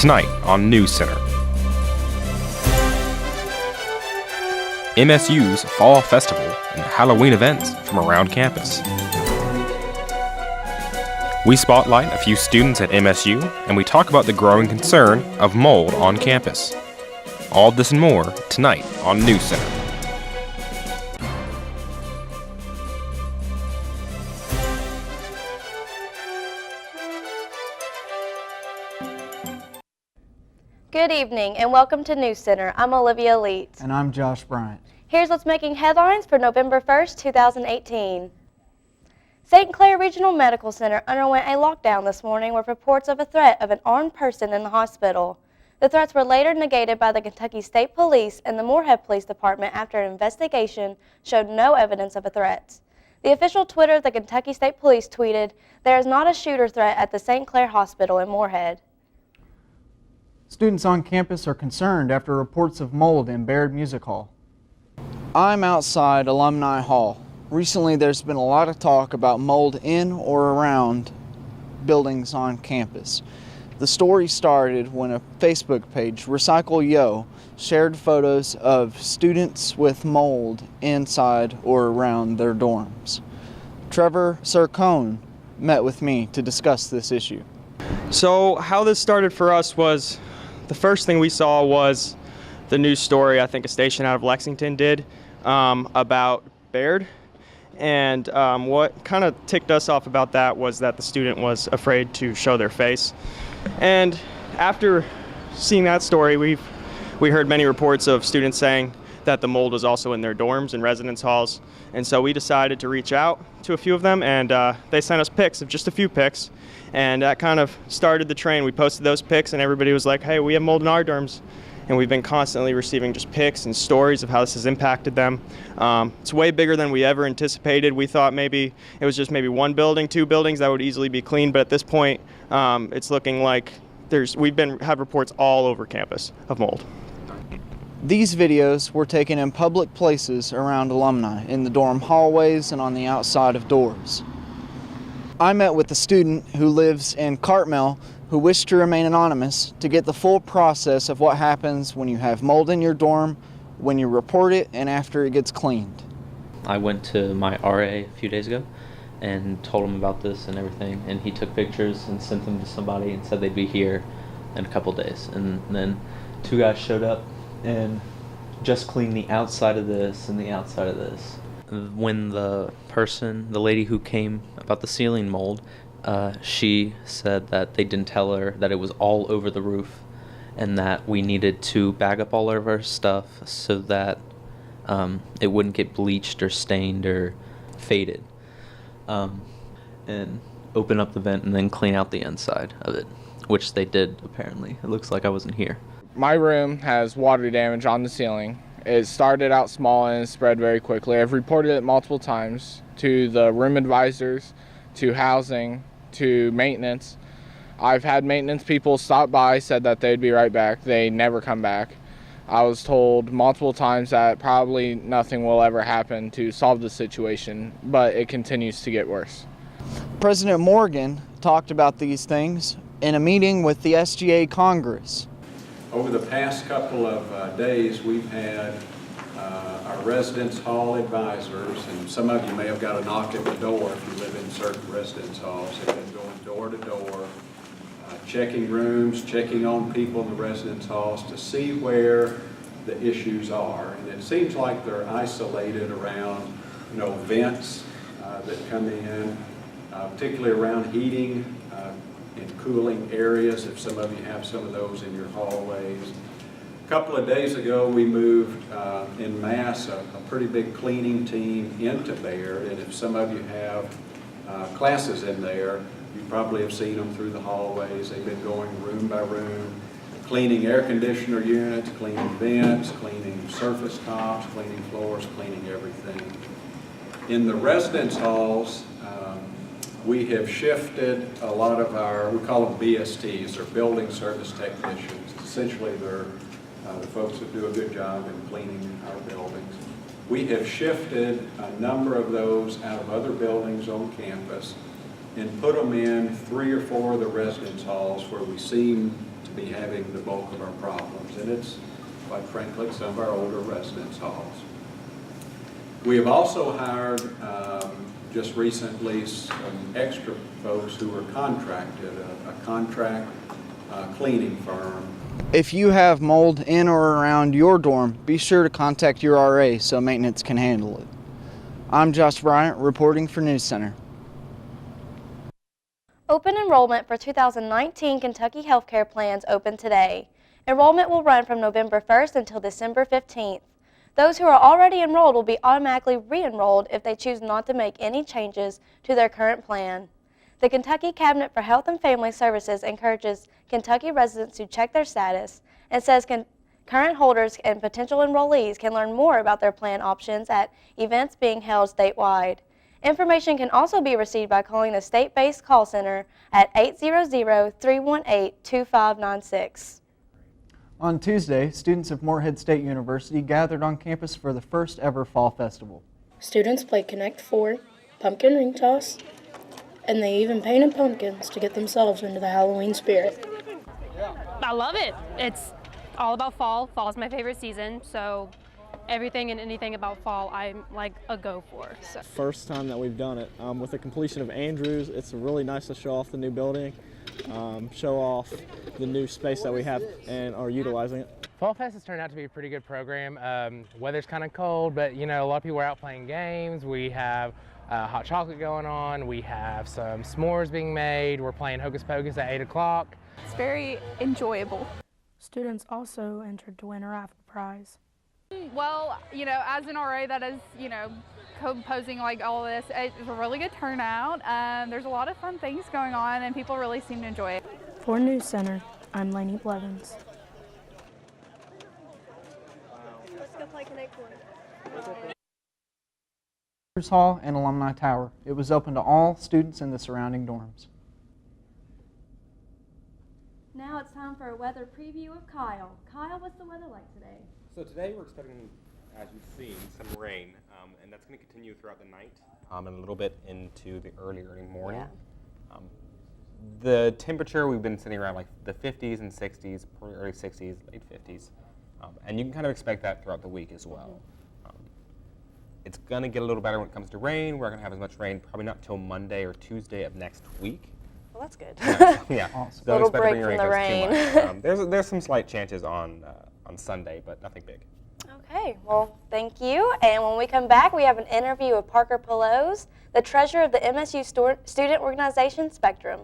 tonight on NewsCenter. MSU's Fall Festival and Halloween events from around campus. We spotlight a few students at MSU, and we talk about the growing concern of mold on campus. All this and more tonight on NewsCenter. Good evening and welcome to NewsCenter. I'm Olivia Leeds. And I'm Josh Bryant. Here's what's making headlines for November 1st, 2018. St. Clair Regional Medical Center underwent a lockdown this morning with reports of a threat of an armed person in the hospital. The threats were later negated by the Kentucky State Police and the Moorhead Police Department after an investigation showed no evidence of a threat. The official Twitter of the Kentucky State Police tweeted, "There is not a shooter threat at the St. Clair Hospital in Moorhead." Students on campus are concerned after reports of mold in Baird Music Hall. I'm outside Alumni Hall. Recently there's been a lot of talk about mold in or around buildings on campus. The story started when a Facebook page, Recycle Yo, shared photos of students with mold inside or around their dorms. Trevor Sircone met with me to discuss this issue. So how this started for us was, the first thing we saw was the news story I think a station out of Lexington did about Baird. And what kind of ticked us off about that was that the student was afraid to show their face. And after seeing that story, we heard many reports of students saying that the mold was also in their dorms and residence halls. And so we decided to reach out to a few of them, and they sent us pics of just a few pics. And that kind of started the train. We posted those pics and everybody was like, hey, we have mold in our dorms. And we've been constantly receiving just pics and stories of how this has impacted them. It's way bigger than we ever anticipated. We thought maybe it was just maybe one building, two buildings that would easily be cleaned. But at this point, it's looking like we've had reports all over campus of mold. These videos were taken in public places around alumni, in the dorm hallways and on the outside of doors. I met with a student who lives in Cartmel who wished to remain anonymous to get the full process of what happens when you have mold in your dorm, when you report it, and after it gets cleaned. I went to my RA a few days ago and told him about this and everything, and he took pictures and sent them to somebody and said they'd be here in a couple days. And then two guys showed up and just cleaned the outside of this and the outside of this. When the lady who came about the ceiling mold, she said that they didn't tell her that it was all over the roof and that we needed to bag up all of our stuff so that it wouldn't get bleached or stained or faded, and open up the vent and then clean out the inside of it, which they did apparently. It looks like I wasn't here. My room has water damage on the ceiling. It started out small and spread very quickly. I've reported it multiple times to the room advisors, to housing, to maintenance. I've had maintenance people stop by, said that they'd be right back. They never come back. I was told multiple times that probably nothing will ever happen to solve the situation, but it continues to get worse. President Morgan talked about these things in a meeting with the SGA Congress. Over the past couple of days, we've had our residence hall advisors, and some of you may have got a knock at the door if you live in certain residence halls. They've been going door to door, checking rooms, checking on people in the residence halls to see where the issues are. And it seems like they're isolated around, vents that come in, particularly around heating and cooling areas, if some of you have some of those in your hallways. A couple of days ago, we moved en masse a pretty big cleaning team into Baird, and if some of you have classes in there, you probably have seen them through the hallways. They've been going room by room, cleaning air conditioner units, cleaning vents, cleaning surface tops, cleaning floors, cleaning everything. In the residence halls, we have shifted a lot of our, we call them BSTs, or building service technicians. Essentially, they're the folks that do a good job in cleaning our buildings. We have shifted a number of those out of other buildings on campus and put them in 3 or 4 of the residence halls where we seem to to be having the bulk of our problems, and it's, quite frankly, some of our older residence halls. We have also hired just recently some extra folks who are contracted, a contract cleaning firm. If you have mold in or around your dorm, be sure to contact your RA so maintenance can handle it. I'm Josh Bryant reporting for NewsCenter. Open enrollment for 2019 Kentucky healthcare plans opened today. Enrollment will run from November 1st until December 15th. Those who are already enrolled will be automatically re-enrolled if they choose not to make any changes to their current plan. The Kentucky Cabinet for Health and Family Services encourages Kentucky residents to check their status and says current holders and potential enrollees can learn more about their plan options at events being held statewide. Information can also be received by calling the state-based call center at 800-318-2596. On Tuesday, students of Morehead State University gathered on campus for the first ever Fall Festival. Students played Connect 4, pumpkin ring toss, and they even painted pumpkins to get themselves into the Halloween spirit. I love it. It's all about fall. Fall is my favorite season, so everything and anything about fall I'm like a go for. So. First time that we've done it. With the completion of Andrews, it's really nice to show off the new building, show off the new space that we have and are utilizing it. Fall Fest has turned out to be a pretty good program. Weather's kind of cold, but you know, a lot of people are out playing games. We have hot chocolate going on. We have some s'mores being made. We're playing Hocus Pocus at 8 o'clock. It's very enjoyable. Students also entered to win a raffle prize. Well, you know, as an RA that is, you know, composing like all this, it's a really good turnout. There's a lot of fun things going on and people really seem to enjoy it. For NewsCenter, I'm Lainey Blevins. Let's go play Connect 4. Hall and Alumni Tower. It was open to all students in the surrounding dorms. Now it's time for a weather preview of Kyle. Kyle, what's the weather like today? So today we're expecting, as you've seen, some rain, and that's going to continue throughout the night and a little bit into the early morning. Yeah. The temperature, we've been sitting around like the 50s and 60s, probably early 60s, late 50s, and you can kind of expect that throughout the week as well. It's going to get a little better when it comes to rain. We're not going to have as much rain probably not till Monday or Tuesday of next week. Well, that's good. Yeah. Awesome. Don't Little expect break to from the rain. rain. There's some slight chances on Sunday, but nothing big. Okay, well, thank you. And when we come back, we have an interview with Parker Pelosi, the treasurer of the MSU student organization Spectrum.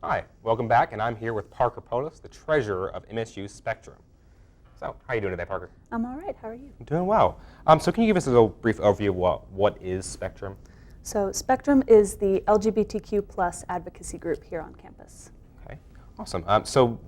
Hi, welcome back, and I'm here with Parker Pelosi, the treasurer of MSU Spectrum. So, how are you doing today, Parker? I'm all right. How are you? I'm doing well. So can you give us a little brief overview of what is Spectrum? So Spectrum is the LGBTQ plus advocacy group here on campus. Okay, awesome. So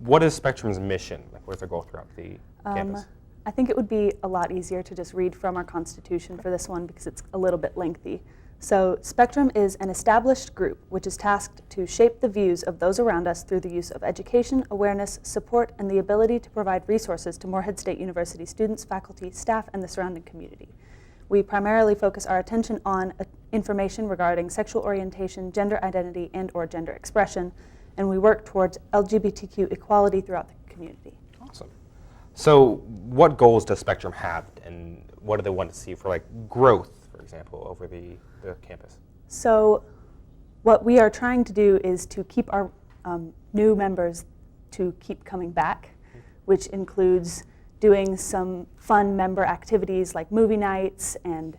what is Spectrum's mission? Like, what is their goal throughout the campus? I think it would be a lot easier to just read from our Constitution for this one because it's a little bit lengthy. So Spectrum is an established group which is tasked to shape the views of those around us through the use of education, awareness, support, and the ability to provide resources to Morehead State University students, faculty, staff, and the surrounding community. We primarily focus our attention on information regarding sexual orientation, gender identity, and/or gender expression, and we work towards LGBTQ equality throughout the community. Awesome. So what goals does Spectrum have, and what do they want to see for like growth, for example? example, over the campus? So what we are trying to do is to keep our new members to keep coming back, which includes doing some fun member activities like movie nights and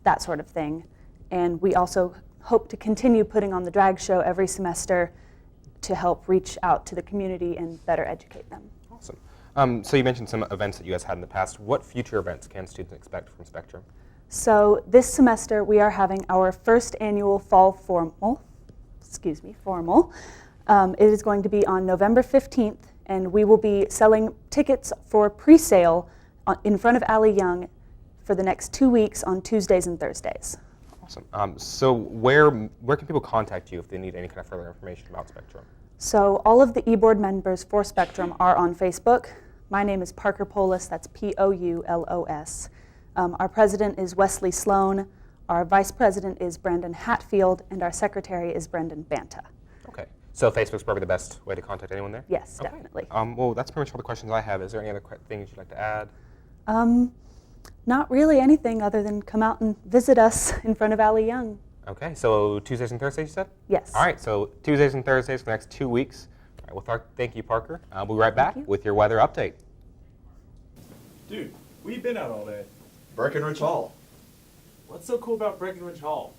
that sort of thing. And we also hope to continue putting on the drag show every semester to help reach out to the community and better educate them. Awesome. So you mentioned some events that you guys had in the past. What future events can students expect from Spectrum? So this semester we are having our first annual fall formal. It is going to be on November 15th, and we will be selling tickets for pre-sale in front of Allie Young for the next 2 weeks on Tuesdays and Thursdays. Awesome. So where can people contact you if they need any kind of further information about Spectrum? So all of the e-board members for Spectrum are on Facebook. My name is Parker Poulos, that's Poulos. Our president is Wesley Sloan, our vice president is Brandon Hatfield, and our secretary is Brendan Banta. Okay. So Facebook's probably the best way to contact anyone there? Yes, okay. Definitely. Well, that's pretty much all the questions I have. Is there any other things you'd like to add? Not really anything other than come out and visit us in front of Allie Young. Okay, so Tuesdays and Thursdays, you said? Yes. All right, so Tuesdays and Thursdays for the next 2 weeks. All right, well, thank you, Parker. We'll be right back with your weather update. Dude, where you been out all day? Breckenridge Hall. What's so cool about Breckenridge Hall?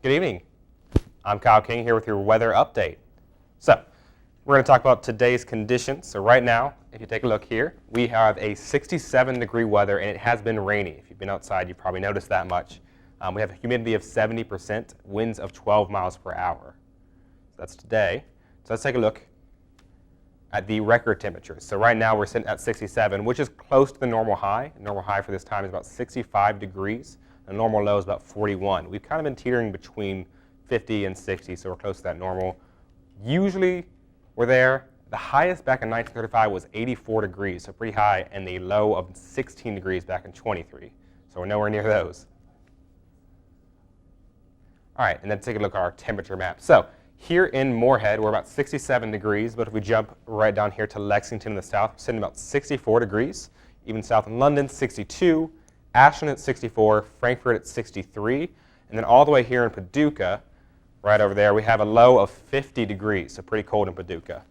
Good evening. I'm Kyle King here with your weather update. So, we're going to talk about today's conditions. So right now, if you take a look here, we have a 67-degree weather, and it has been rainy. If you've been outside, you probably noticed that much. We have a humidity of 70%, winds of 12 miles per hour. So that's today. So let's take a look at the record temperatures. So right now we're sitting at 67, which is close to the normal high. The normal high for this time is about 65 degrees. The normal low is about 41. We've kind of been teetering between 50 and 60, so we're close to that normal. Usually we're there. The highest back in 1935 was 84 degrees, so pretty high, and the low of 16 degrees back in 23. So we're nowhere near those. All right, and then take a look at our temperature map. So here in Moorhead, we're about 67 degrees, but if we jump right down here to Lexington in the south, we're sitting about 64 degrees. Even south in London, 62. Ashland at 64, Frankfurt at 63, and then all the way here in Paducah, right over there, we have a low of 50 degrees, so pretty cold in Paducah.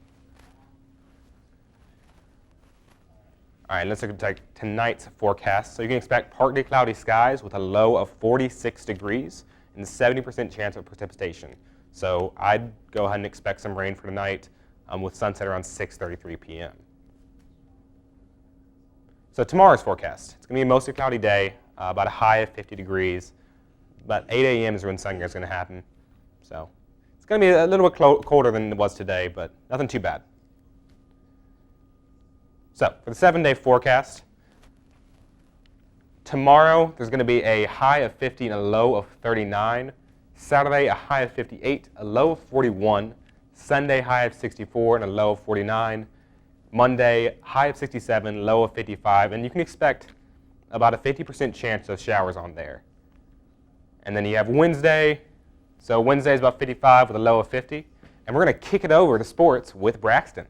All right, let's look at tonight's forecast. So you can expect partly cloudy skies with a low of 46 degrees and a 70% chance of precipitation. So I'd go ahead and expect some rain for tonight with sunset around 6:33 p.m. So tomorrow's forecast, it's going to be a mostly cloudy day, about a high of 50 degrees. About 8 a.m. is when sun is going to happen. So it's going to be a little bit colder than it was today, but nothing too bad. So for the 7-day forecast, tomorrow there's going to be a high of 50 and a low of 39. Saturday, a high of 58, a low of 41. Sunday, high of 64 and a low of 49. Monday, high of 67, low of 55, and you can expect about a 50% chance of showers on there. And then you have Wednesday. So Wednesday is about 55 with a low of 50. And we're going to kick it over to sports with Braxton.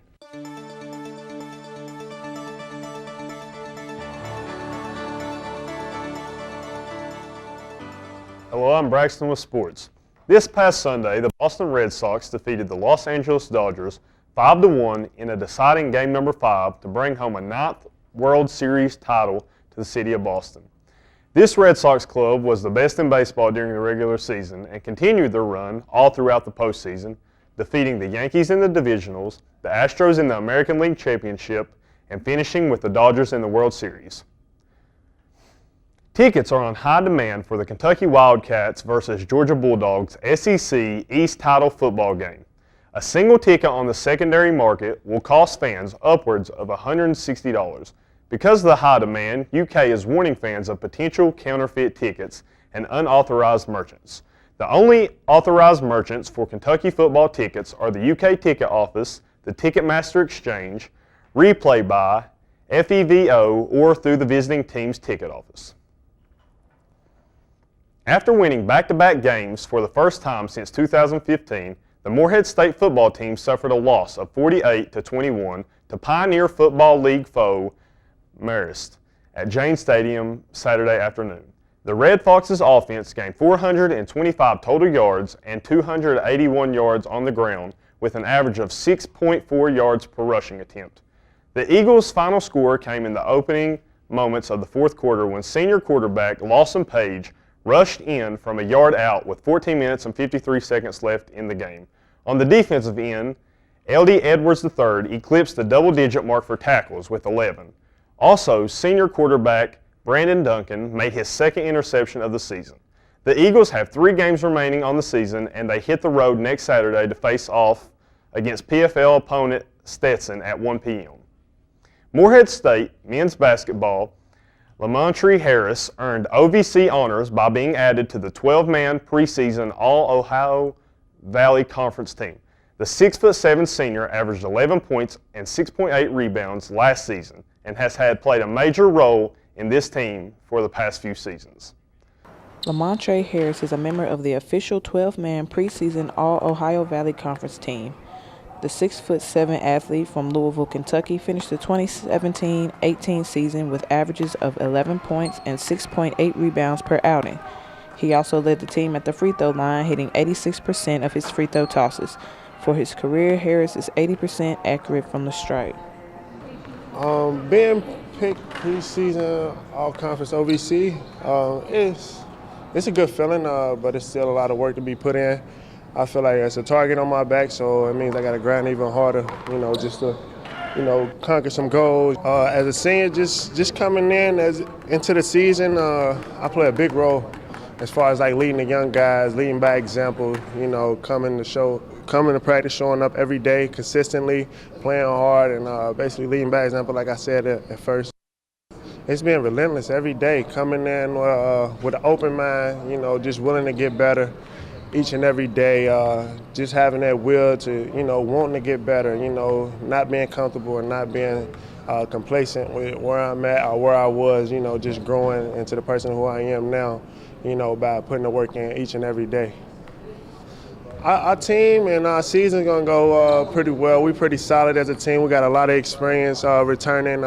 Hello, I'm Braxton with sports. This past Sunday, the Boston Red Sox defeated the Los Angeles Dodgers 5-1 in a deciding game number 5 to bring home a 9th World Series title to the city of Boston. This Red Sox club was the best in baseball during the regular season and continued their run all throughout the postseason, defeating the Yankees in the divisionals, the Astros in the American League Championship, and finishing with the Dodgers in the World Series. Tickets are on high demand for the Kentucky Wildcats versus Georgia Bulldogs SEC East title football game. A single ticket on the secondary market will cost fans upwards of $160. Because of the high demand, UK is warning fans of potential counterfeit tickets and unauthorized merchants. The only authorized merchants for Kentucky football tickets are the UK Ticket Office, the Ticketmaster Exchange, Replay Buy, FEVO, or through the visiting team's ticket office. After winning back-to-back games for the first time since 2015, the Morehead State football team suffered a loss of 48-21 to Pioneer Football League foe Marist at Jane Stadium Saturday afternoon. The Red Foxes offense gained 425 total yards and 281 yards on the ground with an average of 6.4 yards per rushing attempt. The Eagles' final score came in the opening moments of the fourth quarter when senior quarterback Lawson Page rushed in from a yard out with 14 minutes and 53 seconds left in the game. On the defensive end, L.D. Edwards III eclipsed the double-digit mark for tackles with 11. Also, senior quarterback Brandon Duncan made his second interception of the season. The Eagles have 3 games remaining on the season, and they hit the road next Saturday to face off against PFL opponent Stetson at 1 p.m. Morehead State men's basketball Lamontre Harris earned OVC honors by being added to the 12-man preseason All-Ohio Valley Conference team. The 6'7" senior averaged 11 points and 6.8 rebounds last season and has played a major role in this team for the past few seasons. Lamontre Harris is a member of the official 12-man preseason All-Ohio Valley Conference team. The 6'7" athlete from Louisville, Kentucky finished the 2017-18 season with averages of 11 points and 6.8 rebounds per outing. He also led the team at the free throw line, hitting 86% of his free throw tosses. For his career, Harris is 80% accurate from the stripe. Being picked preseason all-conference OVC, it's a good feeling, but it's still a lot of work to be put in. I feel like it's a target on my back, so it means I got to grind even harder, just to, conquer some goals. As a senior, just coming into the season, I play a big role as far as like leading the young guys, leading by example, coming to practice, showing up every day consistently, playing hard, and basically leading by example, like I said at first. It's been relentless every day, coming in with an open mind, just willing to get better each and every day, just having that will to, wanting to get better, not being comfortable and not being complacent with where I'm at or where I was, just growing into the person who I am now, by putting the work in each and every day. Our team and our season is going to go pretty well. We're pretty solid as a team. We got a lot of experience returning.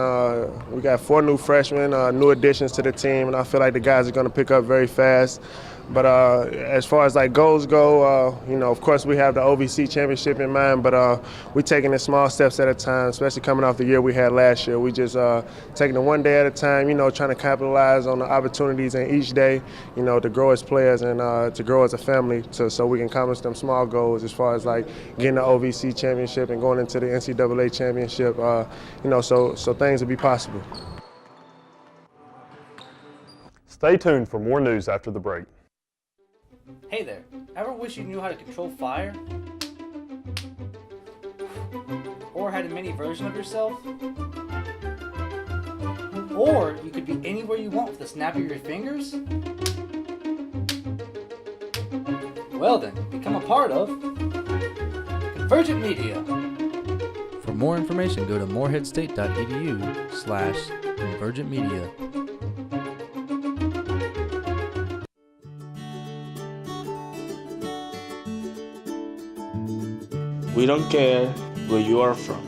We got 4 new freshmen, new additions to the team, and I feel like the guys are going to pick up very fast. But as far as like goals go, of course we have the OVC championship in mind, but we're taking it small steps at a time, especially coming off the year we had last year. We just taking it one day at a time, trying to capitalize on the opportunities in each day, to grow as players and to grow as a family so we can accomplish them small goals as far as like getting the OVC championship and going into the NCAA championship, so things will be possible. Stay tuned for more news after the break. Hey there, ever wish you knew how to control fire? Or had a mini version of yourself? Or you could be anywhere you want with the snap of your fingers? Well then, become a part of Convergent Media. For more information, go to moreheadstate.edu/convergentmedia. We don't care where you are from.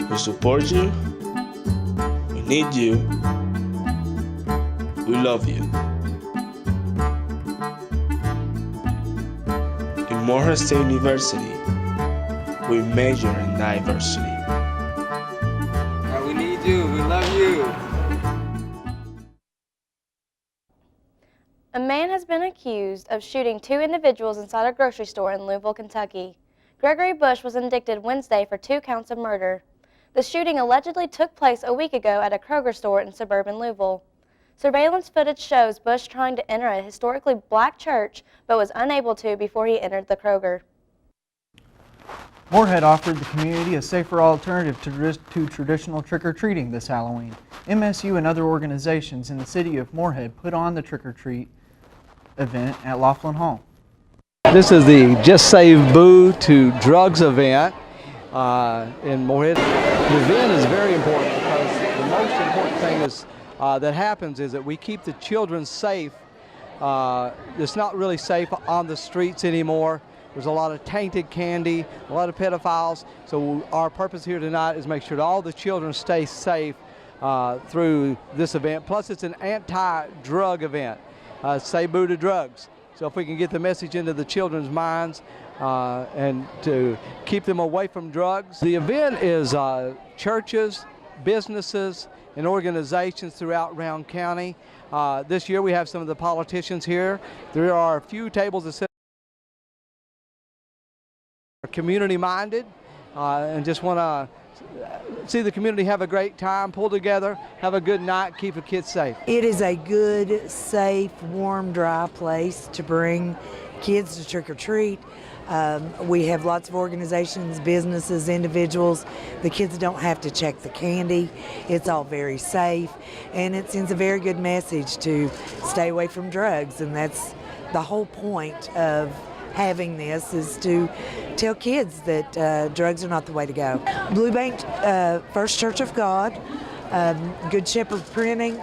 We support you. We need you. We love you. In Morehead State University, we major in diversity. We need you. We love you. A man has been accused of shooting 2 individuals inside a grocery store in Louisville, Kentucky. Gregory Bush was indicted Wednesday for 2 counts of murder. The shooting allegedly took place a week ago at a Kroger store in suburban Louisville. Surveillance footage shows Bush trying to enter a historically black church, but was unable to before he entered the Kroger. Moorhead offered the community a safer alternative to traditional trick-or-treating this Halloween. MSU and other organizations in the city of Moorhead put on the trick-or-treat event at Laughlin Hall. This is the Just Save Boo to Drugs event in Moorhead. The event is very important because the most important thing is that happens is that we keep the children safe. It's not really safe on the streets anymore. There's a lot of tainted candy, a lot of pedophiles. So our purpose here tonight is make sure that all the children stay safe through this event. Plus it's an anti-drug event. Say boo to drugs. So if we can get the message into the children's minds and to keep them away from drugs. The event is churches, businesses, and organizations throughout Round County. This year we have some of the politicians here. There are a few tables that sit community-minded and just want to see the community have a great time, pull together, have a good night, keep the kids safe. It is a good, safe, warm, dry place to bring kids to trick or treat. We have lots of organizations, businesses, individuals. The kids don't have to check the candy. It's all very safe, and it sends a very good message to stay away from drugs, and that's the whole point of having this, is to tell kids that drugs are not the way to go. Blue Bank First Church of God, Good Shepherd Printing,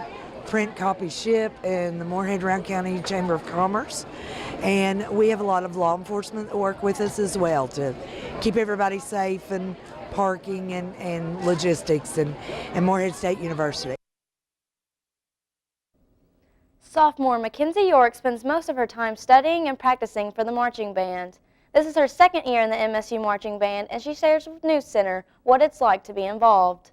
Print Copy Ship, and the Moorhead Round County Chamber of Commerce. And we have a lot of law enforcement that work with us as well to keep everybody safe, and parking and logistics, and Moorhead State University. Sophomore Mackenzie York spends most of her time studying and practicing for the marching band. This is her 2nd year in the MSU marching band, and she shares with NewsCenter what it's like to be involved.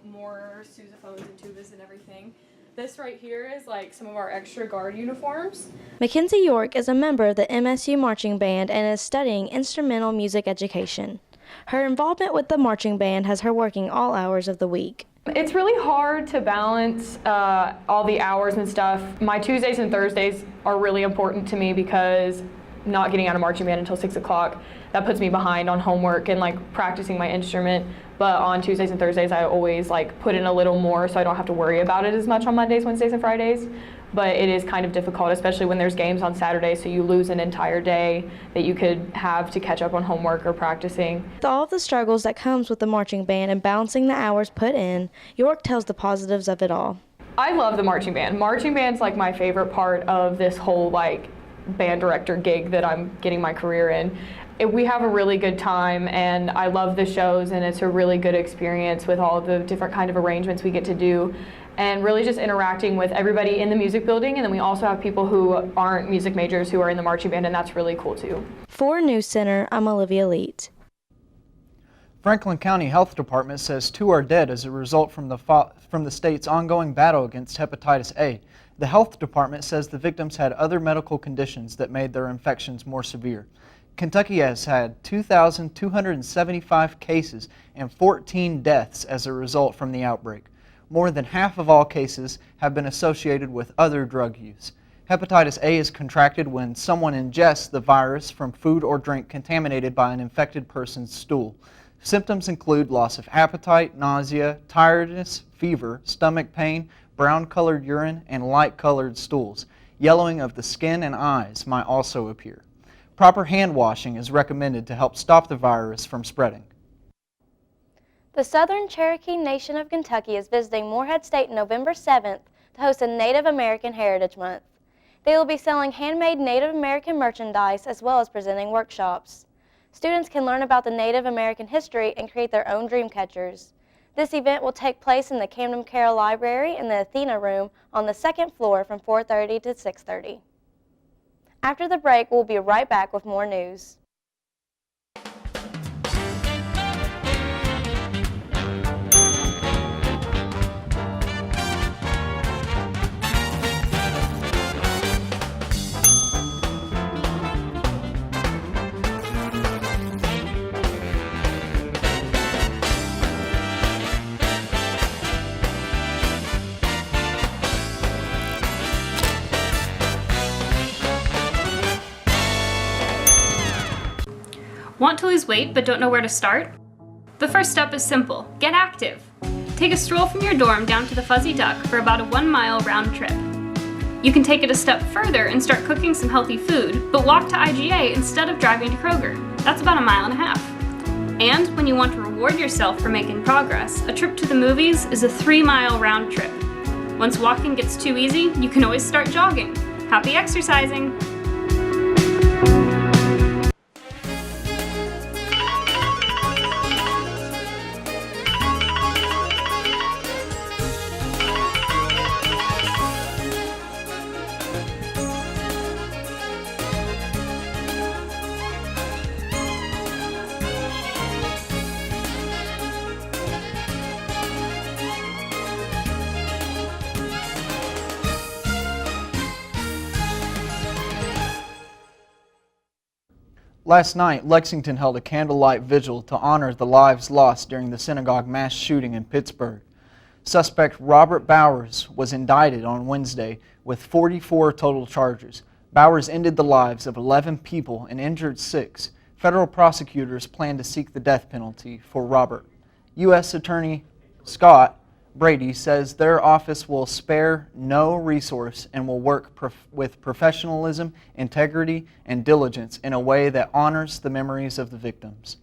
More sousaphones and tubas and everything. This right here is like some of our extra guard uniforms. Mackenzie York is a member of the MSU marching band and is studying instrumental music education. Her involvement with the marching band has her working all hours of the week. It's really hard to balance all the hours and stuff. My Tuesdays and Thursdays are really important to me because not getting out of marching band until 6 o'clock, that puts me behind on homework and like practicing my instrument. But on Tuesdays and Thursdays, I always like put in a little more so I don't have to worry about it as much on Mondays, Wednesdays, and Fridays. But it is kind of difficult, especially when there's games on Saturday, so you lose an entire day that you could have to catch up on homework or practicing. With all of the struggles that comes with the marching band and balancing the hours put in, York tells the positives of it all. I love the marching band. Marching band's like my favorite part of this whole like band director gig that I'm getting my career in. We have a really good time, and I love the shows, and it's a really good experience with all the different kind of arrangements we get to do, and really just interacting with everybody in the music building. And then we also have people who aren't music majors who are in the marching band, and that's really cool too. For NewsCenter, I'm Olivia Leet. Franklin County Health Department says 2 are dead as a result from the state's ongoing battle against hepatitis A. The health department says the victims had other medical conditions that made their infections more severe. Kentucky has had 2,275 cases and 14 deaths as a result from the outbreak. More than half of all cases have been associated with other drug use. Hepatitis A is contracted when someone ingests the virus from food or drink contaminated by an infected person's stool. Symptoms include loss of appetite, nausea, tiredness, fever, stomach pain, brown-colored urine, and light-colored stools. Yellowing of the skin and eyes might also appear. Proper hand washing is recommended to help stop the virus from spreading. The Southern Cherokee Nation of Kentucky is visiting Moorhead State November 7th to host a Native American Heritage Month. They will be selling handmade Native American merchandise as well as presenting workshops. Students can learn about the Native American history and create their own dream catchers. This event will take place in the Camden Carroll Library in the Athena Room on the 2nd floor from 4:30 to 6:30. After the break, we'll be right back with more news. Want to lose weight but don't know where to start? The first step is simple. Get active. Take a stroll from your dorm down to the Fuzzy Duck for about a 1 mile round trip. You can take it a step further and start cooking some healthy food, but walk to IGA instead of driving to Kroger. That's about 1.5 miles. And when you want to reward yourself for making progress, a trip to the movies is a 3-mile round trip. Once walking gets too easy, you can always start jogging. Happy exercising! Last night, Lexington held a candlelight vigil to honor the lives lost during the synagogue mass shooting in Pittsburgh. Suspect Robert Bowers was indicted on Wednesday with 44 total charges. Bowers ended the lives of 11 people and injured 6. Federal prosecutors plan to seek the death penalty for Robert. U.S. Attorney Scott Brady says their office will spare no resource and will work with professionalism, integrity, and diligence in a way that honors the memories of the victims.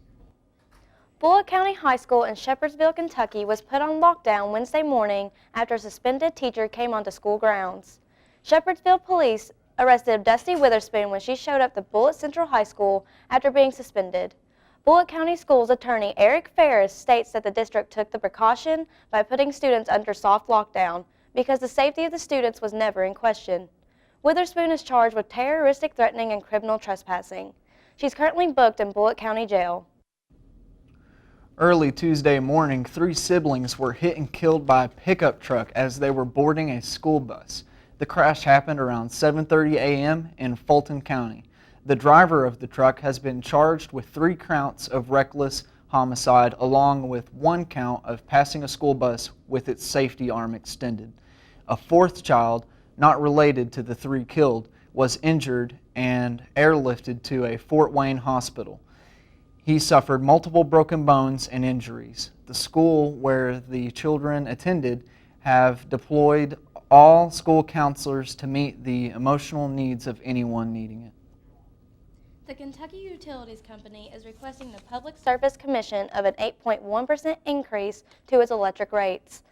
Bullitt County High School in Shepherdsville, Kentucky was put on lockdown Wednesday morning after a suspended teacher came onto school grounds. Shepherdsville police arrested Dusty Witherspoon when she showed up to Bullitt Central High School after being suspended. Bullitt County Schools attorney Eric Ferris states that the district took the precaution by putting students under soft lockdown because the safety of the students was never in question. Witherspoon is charged with terroristic threatening and criminal trespassing. She's currently booked in Bullitt County Jail. Early Tuesday morning, 3 siblings were hit and killed by a pickup truck as they were boarding a school bus. The crash happened around 7:30 a.m. in Fulton County. The driver of the truck has been charged with 3 counts of reckless homicide along with 1 count of passing a school bus with its safety arm extended. A 4th child, not related to the 3 killed, was injured and airlifted to a Fort Wayne hospital. He suffered multiple broken bones and injuries. The school where the children attended have deployed all school counselors to meet the emotional needs of anyone needing it. The Kentucky Utilities Company is requesting the Public Service Commission of an 8.1% increase to its electric rates.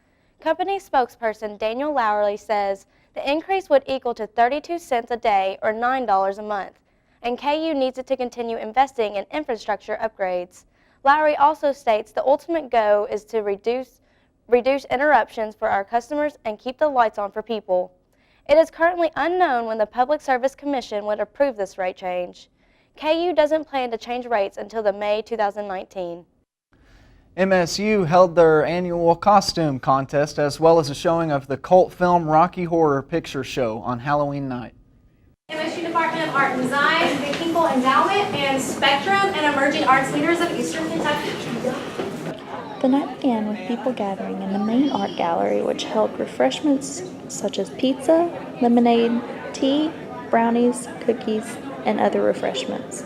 Company spokesperson Daniel Lowery says the increase would equal to 32 cents a day or $9 a month, and KU needs it to continue investing in infrastructure upgrades. Lowery also states the ultimate goal is to reduce interruptions for our customers and keep the lights on for people. It is currently unknown when the Public Service Commission would approve this rate change. KU doesn't plan to change rates until the May 2019. MSU held their annual costume contest as well as a showing of the cult film Rocky Horror Picture Show on Halloween night. MSU Department of Art and Design, the Kinkle Endowment, and Spectrum and Emerging Arts Leaders of Eastern Kentucky. The night began with people gathering in the main art gallery, which held refreshments such as pizza, lemonade, tea, brownies, cookies, and other refreshments.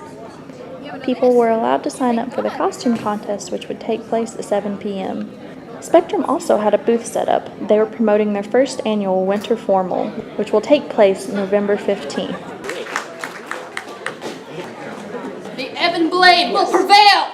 People were allowed to sign up for the costume contest, which would take place at 7 p.m. Spectrum also had a booth set up. They were promoting their first annual Winter Formal, which will take place November 15th. The Ebon Blade will prevail!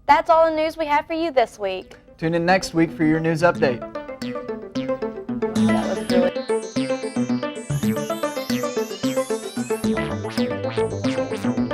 That's all the news we have for you this week. Tune in next week for your news update. That was really